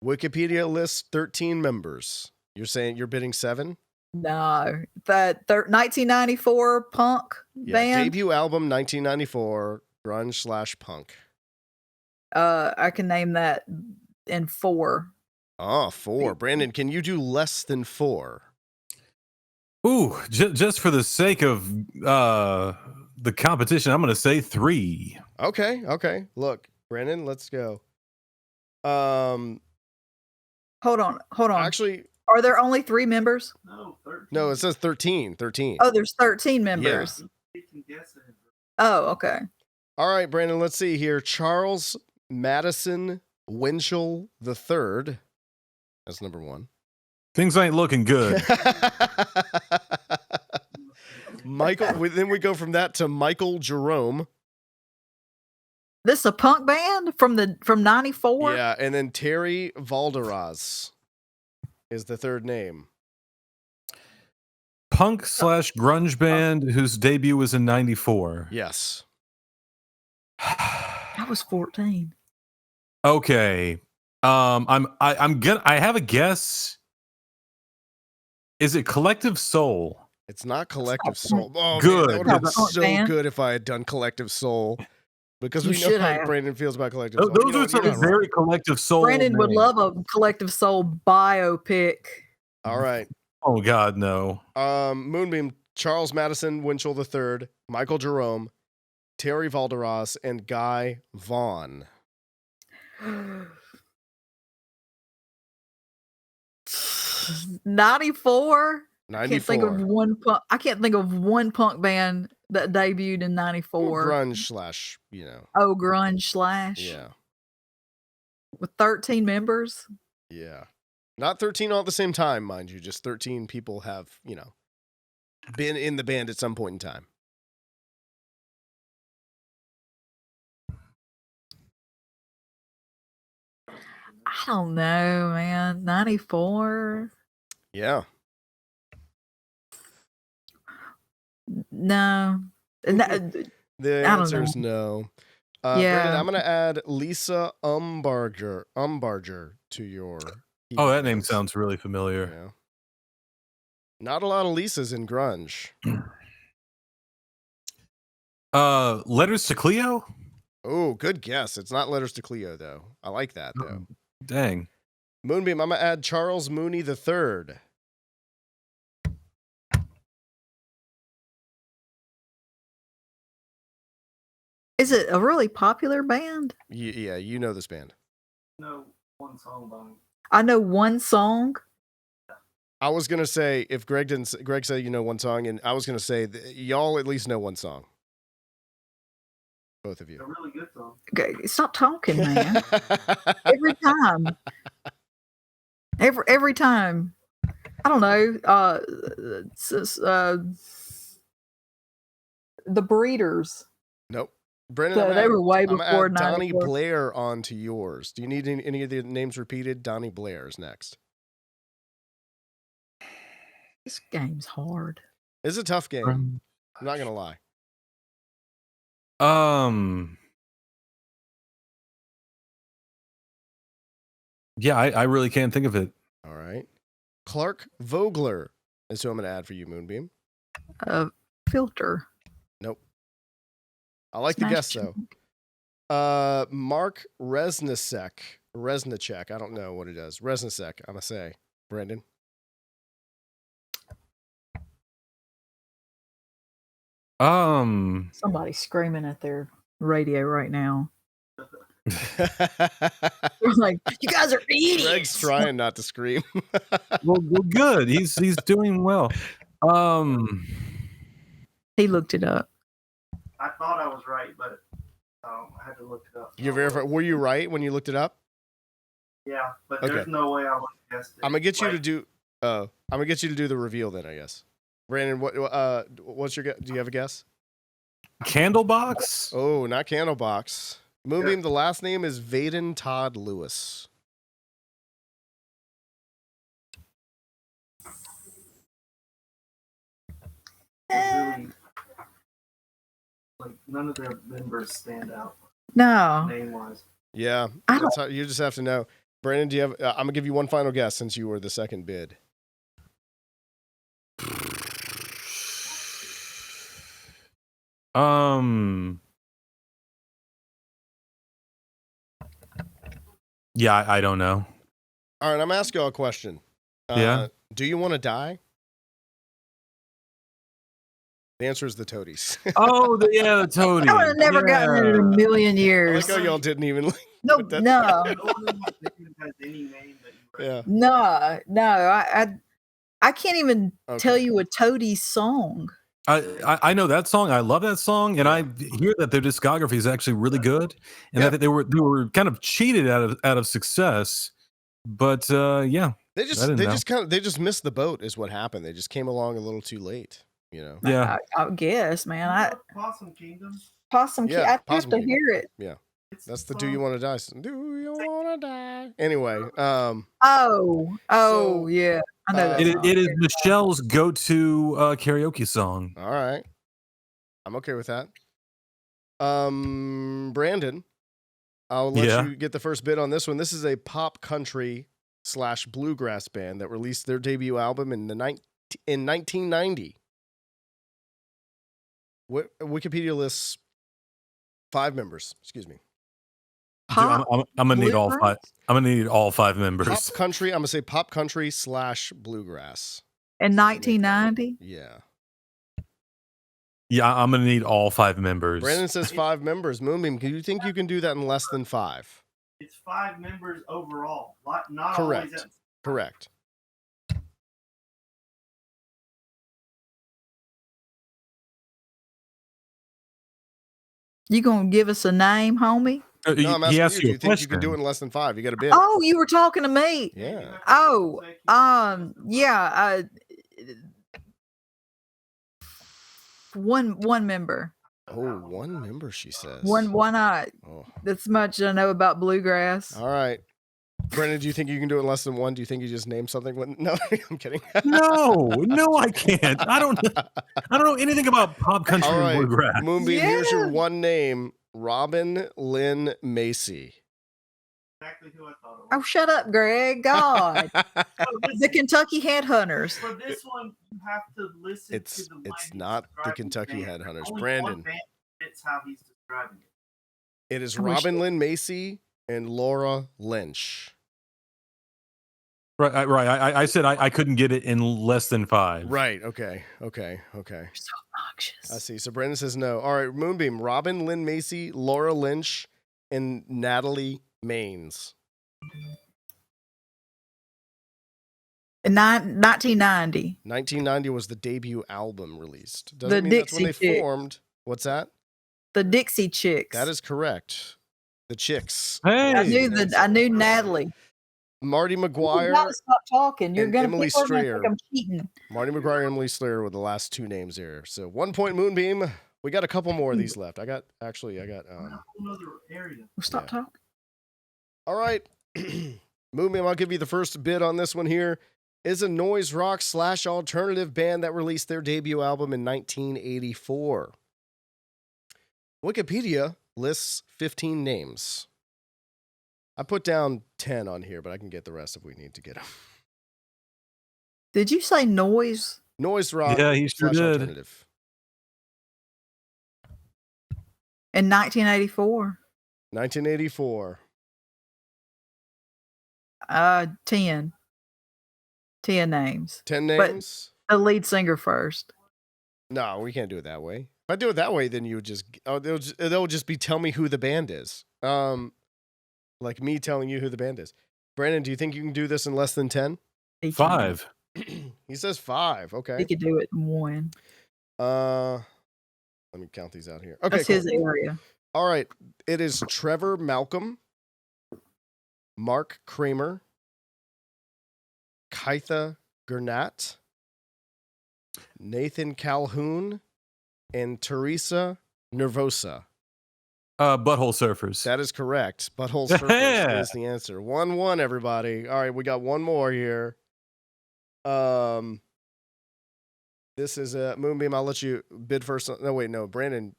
[SPEAKER 1] Wikipedia lists 13 members. You're saying you're bidding 7?
[SPEAKER 3] No, that 1994 punk band.
[SPEAKER 1] Debut album 1994, grunge/punk.
[SPEAKER 3] I can name that in 4.
[SPEAKER 1] Oh, 4. Brandon, can you do less than 4?
[SPEAKER 2] Ooh, just for the sake of the competition, I'm going to say 3.
[SPEAKER 1] Okay. Look, Brandon, let's go.
[SPEAKER 3] Hold on.
[SPEAKER 1] Actually,
[SPEAKER 3] are there only 3 members?
[SPEAKER 4] No, 13.
[SPEAKER 1] No, it says 13. 13.
[SPEAKER 3] Oh, there's 13 members.
[SPEAKER 4] Yeah.
[SPEAKER 3] Oh, okay.
[SPEAKER 1] All right, Brandon, let's see here. Charles Madison Winchell III. That's number 1.
[SPEAKER 2] Things ain't looking good.
[SPEAKER 1] Michael. Then we go from that to Michael Jerome.
[SPEAKER 3] This is a punk band from 94.
[SPEAKER 1] Yeah, and then Terry Valderaz is the third name.
[SPEAKER 2] Punk/grunge band whose debut was in 94.
[SPEAKER 1] Yes.
[SPEAKER 3] I was 14.
[SPEAKER 2] Okay. I have a guess. Is it Collective Soul?
[SPEAKER 1] It's not Collective Soul. Oh,
[SPEAKER 2] good.
[SPEAKER 1] Man, that would have been so good if I had done Collective Soul. Because we know how Brandon feels about Collective Soul.
[SPEAKER 2] Those are some very Collective Soul.
[SPEAKER 3] Brandon would love a Collective Soul biopic.
[SPEAKER 1] All right.
[SPEAKER 2] Oh God, no.
[SPEAKER 1] Moonbeam, Charles Madison Winchell III, Michael Jerome, Terry Valderaz, and Guy Vaughn.
[SPEAKER 3] 94.
[SPEAKER 1] 94.
[SPEAKER 3] I can't think of one punk band that debuted in 94.
[SPEAKER 1] Grunge/,
[SPEAKER 3] Oh, grunge/.
[SPEAKER 1] Yeah.
[SPEAKER 3] With 13 members.
[SPEAKER 1] Yeah. Not 13 all at the same time, mind you. Just 13 people have, been in the band at some point in time.
[SPEAKER 3] I don't know, man. 94.
[SPEAKER 1] Yeah.
[SPEAKER 3] No.
[SPEAKER 1] The answer is no.
[SPEAKER 3] Yeah.
[SPEAKER 1] Brandon, I'm going to add Lisa Umbarger to your.
[SPEAKER 2] Oh, that name sounds really familiar.
[SPEAKER 1] Yeah. Not a lot of Lisas in grunge.
[SPEAKER 2] Letters to Cleo?
[SPEAKER 1] Oh, good guess. It's not Letters to Cleo, though. I like that, though.
[SPEAKER 2] Dang.
[SPEAKER 1] Moonbeam, I'm going to add Charles Mooney III.
[SPEAKER 3] Is it a really popular band?
[SPEAKER 1] Yeah, you know this band.
[SPEAKER 4] No, one song by him.
[SPEAKER 3] I know one song.
[SPEAKER 1] I was going to say, if Greg said you know one song, and I was going to say, y'all at least know one song. Both of you.
[SPEAKER 4] A really good song.
[SPEAKER 3] Okay, stop talking, man. Every time. Every time. I don't know. The Breeders.
[SPEAKER 1] Nope. Brendan,
[SPEAKER 3] They were way
[SPEAKER 1] I'm
[SPEAKER 3] before
[SPEAKER 1] add Donnie
[SPEAKER 3] 94.
[SPEAKER 1] Blair onto yours. Do you need any of the names repeated? Donnie Blair's next.
[SPEAKER 3] This game's hard.
[SPEAKER 1] It's a tough game. I'm not gonna lie.
[SPEAKER 2] Yeah, I really can't think of it.
[SPEAKER 1] All right. Clark Vogler is who I'm gonna add for you, Moonbeam.
[SPEAKER 3] Filter.
[SPEAKER 1] Nope. I like the guess though. Mark Resnicek. I don't know what it is. Resnicek, I'm gonna say. Brendan.
[SPEAKER 3] Somebody's screaming at their radio right now. They're like, you guys are idiots.
[SPEAKER 1] Greg's trying not to scream.
[SPEAKER 2] well, good. He's doing well.
[SPEAKER 3] He looked it up.
[SPEAKER 4] I thought I was right, but I had to look it up.
[SPEAKER 1] You verified? Were you right when you looked it up?
[SPEAKER 4] Yeah, but
[SPEAKER 1] Okay.
[SPEAKER 4] There's no way I would have guessed it.
[SPEAKER 1] I'm gonna get you to do. I'm gonna get you to do the reveal then, I guess. Brandon, what's your guess? Do you have a guess?
[SPEAKER 2] Candlebox?
[SPEAKER 1] Oh, not Candlebox. Moonbeam. The last name is Vaden Todd Lewis.
[SPEAKER 4] Really, like none of their members stand out
[SPEAKER 3] No.
[SPEAKER 4] name wise.
[SPEAKER 1] Yeah, you just have to know. Brandon, do you have? I'm gonna give you one final guess since you were the second bid.
[SPEAKER 2] Yeah, I don't know.
[SPEAKER 1] All right, I'm asking you a question.
[SPEAKER 2] Yeah.
[SPEAKER 1] Do you want to die? The answer is the Toadies.
[SPEAKER 2] Oh, the Toadies.
[SPEAKER 3] I would have never gotten it in a million
[SPEAKER 1] I
[SPEAKER 3] years.
[SPEAKER 1] like how y'all didn't even.
[SPEAKER 3] No.
[SPEAKER 4] No one has any name that you
[SPEAKER 1] Yeah.
[SPEAKER 3] No. I can't even tell you a Toadies song.
[SPEAKER 2] I know that song. I love that song, and I hear that their discography is actually really good, and that they were kind of cheated out of success. But yeah,
[SPEAKER 1] they just missed the boat is what happened. They just came along a little too late. You know.
[SPEAKER 2] Yeah.
[SPEAKER 3] I guess, man.
[SPEAKER 4] Possum Kingdom.
[SPEAKER 3] Possum Kingdom. I have
[SPEAKER 1] Possum
[SPEAKER 3] to
[SPEAKER 1] Kingdom.
[SPEAKER 3] hear it.
[SPEAKER 1] Yeah. That's the Do You Want to Die? Do you want to die? Anyway.
[SPEAKER 3] Yeah. I know that song.
[SPEAKER 2] It is Michelle's go-to karaoke song.
[SPEAKER 1] All right. I'm okay with that. Brandon, I'll let you get the first bid on this one. This is a pop country / bluegrass band that released their debut album in 1990. Wikipedia lists 5 members. Excuse me.
[SPEAKER 2] I'm gonna need all 5. I'm gonna need all 5 members.
[SPEAKER 1] Pop country. I'm gonna say pop country / bluegrass.
[SPEAKER 3] In 1990.
[SPEAKER 1] Yeah.
[SPEAKER 2] Yeah, I'm gonna need all 5 members.
[SPEAKER 1] Brandon says 5 members. Moonbeam, do you think you can do that in less than 5?
[SPEAKER 4] It's 5 members overall. Not
[SPEAKER 1] Correct.
[SPEAKER 4] Always
[SPEAKER 1] Correct.
[SPEAKER 3] You gonna give us a name, homie?
[SPEAKER 1] No, I'm asking
[SPEAKER 2] he asked
[SPEAKER 1] you. Do
[SPEAKER 2] you
[SPEAKER 1] you
[SPEAKER 2] a
[SPEAKER 1] think you can
[SPEAKER 2] question.
[SPEAKER 1] do it in less than 5? You got to bid.
[SPEAKER 3] Oh, you were talking to me.
[SPEAKER 1] Yeah.
[SPEAKER 3] Oh, yeah. One member.
[SPEAKER 1] Oh, 1 member, she says.
[SPEAKER 3] One eye.
[SPEAKER 1] Oh.
[SPEAKER 3] That's much I know about bluegrass.
[SPEAKER 1] All right. Brandon, do you think you can do it in less than one? Do you think you just named something? No, I'm kidding.
[SPEAKER 2] No, I can't. I don't know anything about pop country
[SPEAKER 1] All right,
[SPEAKER 2] and bluegrass.
[SPEAKER 1] Moonbeam, here's your one name, Robin Lynn Macy.
[SPEAKER 4] Exactly who I thought it was.
[SPEAKER 3] Oh, shut up, Greg. God. The Kentucky Headhunters.
[SPEAKER 4] For this one, you have to listen to the line.
[SPEAKER 1] It's not the Kentucky
[SPEAKER 4] band.
[SPEAKER 1] Headhunters.
[SPEAKER 4] Only
[SPEAKER 1] Brandon.
[SPEAKER 4] one band fits how he's describing it.
[SPEAKER 1] It is Robin Lynn Macy and Laura Lynch.
[SPEAKER 2] Right. I said I couldn't get it in less than 5.
[SPEAKER 1] Right. Okay.
[SPEAKER 3] You're so obnoxious.
[SPEAKER 1] I see. So Brandon says no. All right, Moonbeam, Robin Lynn Macy, Laura Lynch, and Natalie Maines.
[SPEAKER 3] In 1990.
[SPEAKER 1] 1990 was the debut album released. Doesn't
[SPEAKER 3] The
[SPEAKER 1] mean that's when they
[SPEAKER 3] Dixie Chicks.
[SPEAKER 1] formed. What's that?
[SPEAKER 3] The Dixie Chicks.
[SPEAKER 1] That is correct. The Chicks.
[SPEAKER 2] Hey.
[SPEAKER 3] I knew Natalie.
[SPEAKER 1] Marty
[SPEAKER 3] You
[SPEAKER 1] McGuire.
[SPEAKER 3] gotta stop talking. You're
[SPEAKER 1] and
[SPEAKER 3] gonna
[SPEAKER 1] Emily
[SPEAKER 3] people are gonna
[SPEAKER 1] Strayer.
[SPEAKER 3] think I'm cheating.
[SPEAKER 1] Marty McGuire and Emily Slayer were the last two names here. So 1 point Moonbeam. We got a couple more of these left. I got
[SPEAKER 4] Another area.
[SPEAKER 3] Well, stop talking.
[SPEAKER 1] All right. Moonbeam, I'll give you the first bid on this one here. Is a noise rock / alternative band that released their debut album in 1984. Wikipedia lists 15 names. I put down 10 on here, but I can get the rest if we need to get them.
[SPEAKER 3] Did you say noise?
[SPEAKER 1] Noise rock
[SPEAKER 2] Yeah, he sure
[SPEAKER 1] /
[SPEAKER 2] did.
[SPEAKER 1] alternative.
[SPEAKER 3] In 1984?
[SPEAKER 1] 1984.
[SPEAKER 3] 10. 10 names.
[SPEAKER 1] 10 names?
[SPEAKER 3] The lead singer first.
[SPEAKER 1] No, we can't do it that way. If I do it that way, then you would just they'll just be tell me who the band is. Like me telling you who the band is. Brandon, do you think you can do this in less than 10?
[SPEAKER 2] 5.
[SPEAKER 1] He says 5.
[SPEAKER 3] He
[SPEAKER 1] Okay.
[SPEAKER 3] could do it in 1.
[SPEAKER 1] Let me count these out here. Okay,
[SPEAKER 3] That's
[SPEAKER 1] cool.
[SPEAKER 3] his area.
[SPEAKER 1] All right. It is Trevor Malcolm, Mark Kramer, Kaitha Gernat, Nathan Calhoun, and Teresa Nervosa.
[SPEAKER 2] Butthole Surfers.
[SPEAKER 1] That is correct. Butthole Surfers is the answer. 1-1, everybody. All right, we got one more here. This is Moonbeam. I'll let you bid first. No, Brandon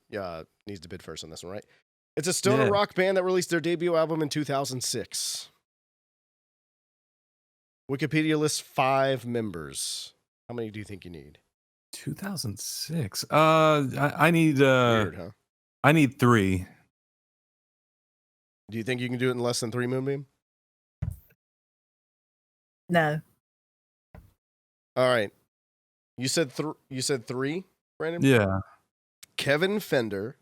[SPEAKER 1] needs to bid first on this one, right? It's a stoner rock band that released their debut album in 2006. Wikipedia lists 5 members. How many do you think you need?
[SPEAKER 2] 2006. I need
[SPEAKER 1] Weird, huh?
[SPEAKER 2] I need 3.
[SPEAKER 1] Do you think you can do it in less than 3, Moonbeam?
[SPEAKER 3] No.
[SPEAKER 1] All right. You said 3, Brandon?
[SPEAKER 2] Yeah.
[SPEAKER 1] Kevin Fender,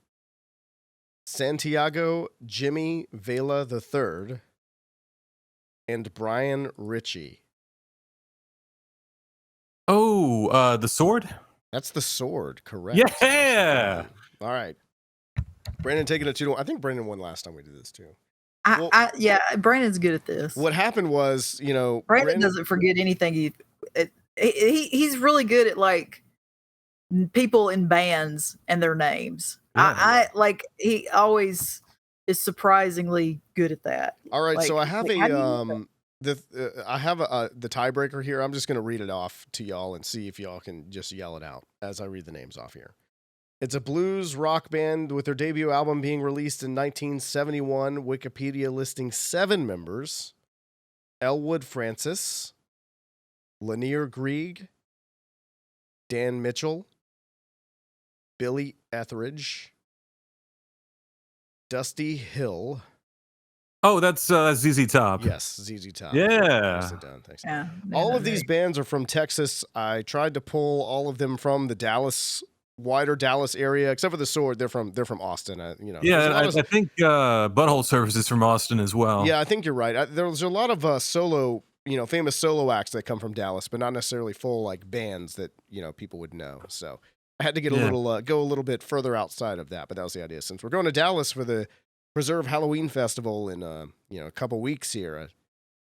[SPEAKER 1] Santiago Jimmy Vela III, and Brian Ritchie.
[SPEAKER 2] Oh, the Sword?
[SPEAKER 1] That's the Sword, correct?
[SPEAKER 2] Yeah.
[SPEAKER 1] All right. Brandon taking it 2-1. I think Brandon won last time we did this too.
[SPEAKER 3] Yeah, Brandon's good at this.
[SPEAKER 1] What happened was,
[SPEAKER 3] Brandon doesn't forget anything. He's really good at like people in bands and their names.
[SPEAKER 1] Yeah.
[SPEAKER 3] He always is surprisingly good at that.
[SPEAKER 1] All right,
[SPEAKER 3] Like,
[SPEAKER 1] so I have
[SPEAKER 3] how do you
[SPEAKER 1] the tiebreaker here. I'm just going to read it off to y'all and see if y'all can just yell it out as I read the names off here. It's a blues rock band with their debut album being released in 1971. Wikipedia listing 7 members: Elwood Francis, Lanier Grieg, Dan Mitchell, Billy Etheridge, Dusty Hill.
[SPEAKER 2] Oh, that's ZZ Top.
[SPEAKER 1] Yes, ZZ Top.
[SPEAKER 2] Yeah.
[SPEAKER 1] Nicely done. Thanks.
[SPEAKER 3] Yeah,
[SPEAKER 1] All of these bands are from Texas. I tried to pull all of them from the wider Dallas area, except for the Sword. They're from Austin.
[SPEAKER 2] Yeah, I think Butthole Surfers is from Austin as well.
[SPEAKER 1] Yeah, I think you're right. There's a lot of solo, famous solo acts that come from Dallas, but not necessarily full like bands that people would know. So I had to get go a little bit further outside of that. But that was the idea. Since we're going to Dallas for the Preserve Halloween Festival in a couple weeks here, I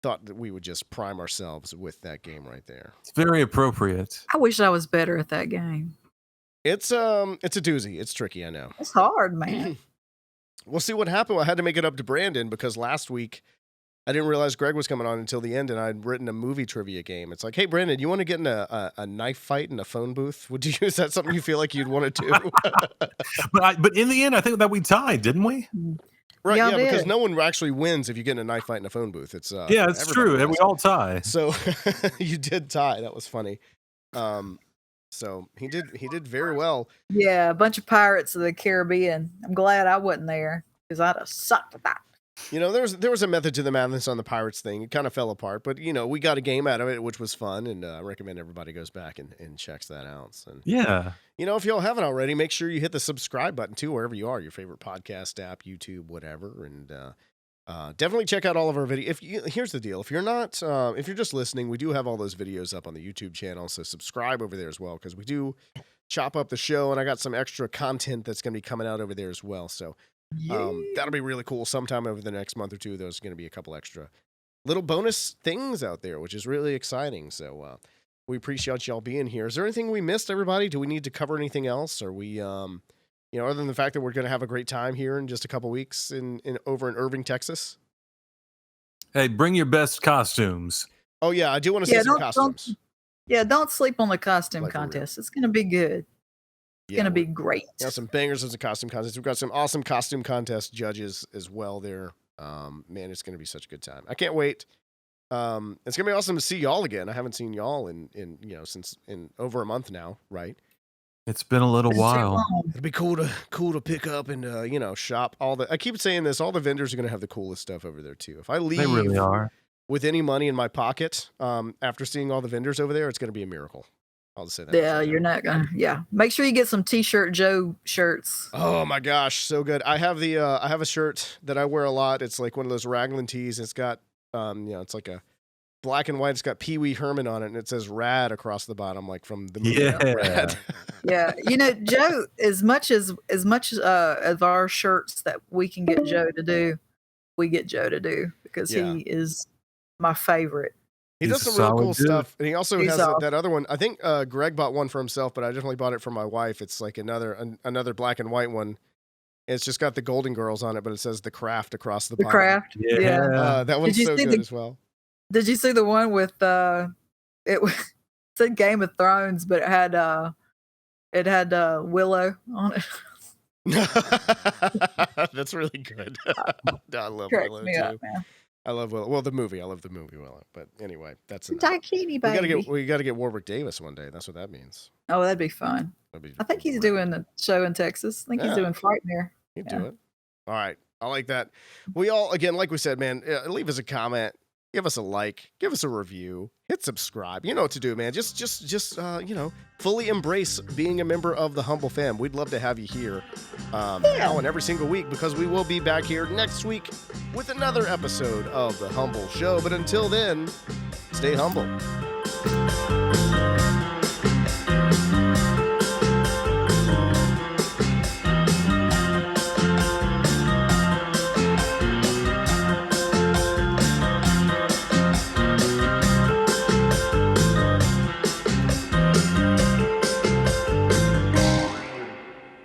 [SPEAKER 1] thought that we would just prime ourselves with that game right there.
[SPEAKER 2] It's very appropriate.
[SPEAKER 3] I wish I was better at that game.
[SPEAKER 1] It's a doozy. It's tricky, I know.
[SPEAKER 3] It's hard, man.
[SPEAKER 1] We'll see what happened. I had to make it up to Brandon because last week I didn't realize Greg was coming on until the end, and I'd written a movie trivia game. It's like, hey, Brandon, you want to get in a knife fight in a phone booth? Is that something you feel like you'd want to do?
[SPEAKER 2] But in the end, I think that we tied, didn't we?
[SPEAKER 1] Right,
[SPEAKER 3] Y'all
[SPEAKER 1] yeah,
[SPEAKER 3] did.
[SPEAKER 1] because no one actually wins if you get in a knife fight in a phone booth. It's
[SPEAKER 2] Yeah, it's true. And we all tie.
[SPEAKER 1] So you did tie. That was funny. So he did very well.
[SPEAKER 3] Yeah, a bunch of Pirates of the Caribbean. I'm glad I wasn't there because I'd have sucked at that.
[SPEAKER 1] You know, there was a method to the madness on the Pirates thing. It kind of fell apart, but you know, we got a game out of it, which was fun, and I recommend everybody goes back and checks that out. So,
[SPEAKER 2] Yeah.
[SPEAKER 1] you know, if y'all haven't already, make sure you hit the subscribe button too, wherever you are, your favorite podcast app, YouTube, whatever, and definitely check out all of our videos. Here's the deal: if you're not, if you're just listening, we do have all those videos up on the YouTube channel, so subscribe over there as well, because we do chop up the show, and I got some extra content that's going to be coming out over there as well. So. That'll be really cool. Sometime over the next month or two, there's going to be a couple extra little bonus things out there, which is really exciting. So we appreciate y'all being here. Is there anything we missed, everybody? Do we need to cover anything else? Are we, other than the fact that we're going to have a great time here in just a couple weeks over in Irving, Texas?
[SPEAKER 2] Hey, bring your best costumes.
[SPEAKER 1] Oh yeah, I do want to see some costumes.
[SPEAKER 3] Don't sleep on the costume
[SPEAKER 1] Like for real.
[SPEAKER 3] contest. It's going to be good. It's going to be great.
[SPEAKER 1] We got some bangers as a costume contest. We've got some awesome costume contest judges as well there. Man, it's going to be such a good time. I can't wait. It's going to be awesome to see y'all again. I haven't seen y'all since over a month now, right?
[SPEAKER 2] It's been a little while.
[SPEAKER 1] It'd be cool to pick up and shop all the. I keep saying this. All the vendors are going to have the coolest stuff over there too. If I leave,
[SPEAKER 2] They really are.
[SPEAKER 1] with any money in my pocket, after seeing all the vendors over there, it's going to be a miracle. I'll just say that.
[SPEAKER 3] Yeah, you're not gonna. Yeah, make sure you get some T-shirt Joe shirts.
[SPEAKER 1] Oh my gosh, so good. I have I have a shirt that I wear a lot. It's like one of those Raglan tees. It's got it's like a black and white. It's got Pee Wee Herman on it, and it says "Rad" across the bottom, like from the movie Rad.
[SPEAKER 3] Yeah, Joe. As much of our shirts that we can get Joe to do, we get Joe to do because he is my favorite.
[SPEAKER 1] He does some really cool stuff, and he also has that other one. I think Greg bought one for himself, but I definitely bought it for my wife. It's like another black and white one. It's just got the Golden Girls on it, but it says "The Craft" across the bottom.
[SPEAKER 3] The Craft, yeah.
[SPEAKER 1] That one's so good as well.
[SPEAKER 3] Did you see the one with it said Game of Thrones, but it had Willow on it?
[SPEAKER 1] That's really good. I love
[SPEAKER 3] Cracked
[SPEAKER 1] Willow
[SPEAKER 3] me
[SPEAKER 1] too.
[SPEAKER 3] up, man.
[SPEAKER 1] I love Willow. Well, the movie. I love the movie Willow. But anyway, that's enough.
[SPEAKER 3] Daikini, baby.
[SPEAKER 1] We got to get Warwick Davis one day. That's what that means.
[SPEAKER 3] Oh, that'd be fun. I think he's doing a show in Texas. I think he's doing Frightmare.
[SPEAKER 1] He'd do it. All right. I like that. We all, again, like we said, man, leave us a comment. Give us a like. Give us a review. Hit subscribe. You know what to do, man. Just fully embrace being a member of the Humble Fam. We'd love to have you here now and every single week, because we will be back here next week with another episode of the Humble Show. But until then, stay humble.